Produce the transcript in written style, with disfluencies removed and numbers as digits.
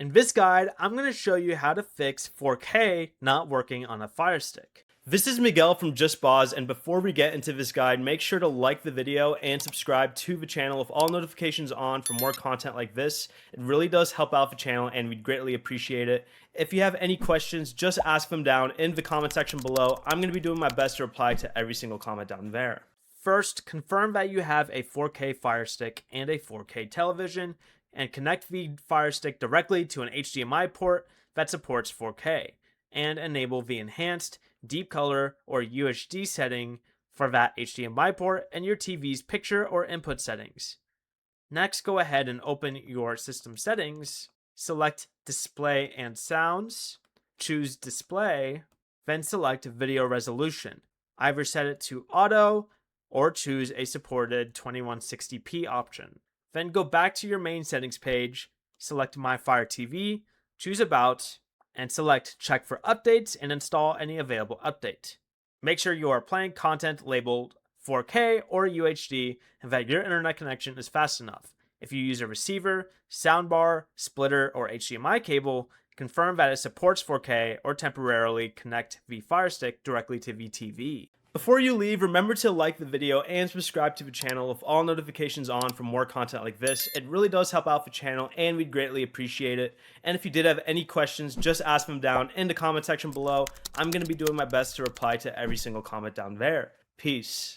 In this guide, I'm going to show you how to fix 4K not working on a Firestick. This is Miguel from Just Boz, and before we get into this guide, make sure to like the video and subscribe to the channel with all notifications on for more content like this. It really does help out the channel and we'd greatly appreciate it. If you have any questions, just ask them down in the comment section below. I'm going to be doing my best to reply to every single comment down there. First, confirm that you have a 4K Firestick and a 4K television, and connect the Firestick directly to an HDMI port that supports 4K, and enable the enhanced, deep color, or UHD setting for that HDMI port and your TV's picture or input settings. Next, go ahead and open your system settings, select Display and Sounds, choose Display, then select Video Resolution. Either set it to Auto or choose a supported 2160p option. Then go back to your main settings page, select My Fire TV, choose About, and select Check for Updates and install any available update. Make sure you are playing content labeled 4K or UHD and that your internet connection is fast enough. If you use a receiver, soundbar, splitter, or HDMI cable, confirm that it supports 4K or temporarily connect the Firestick directly to the TV. Before you leave, remember to like the video and subscribe to the channel with all notifications on for more content like this. It really does help out the channel and we'd greatly appreciate it. And if you did have any questions, just ask them down in the comment section below. I'm going to be doing my best to reply to every single comment down there. Peace.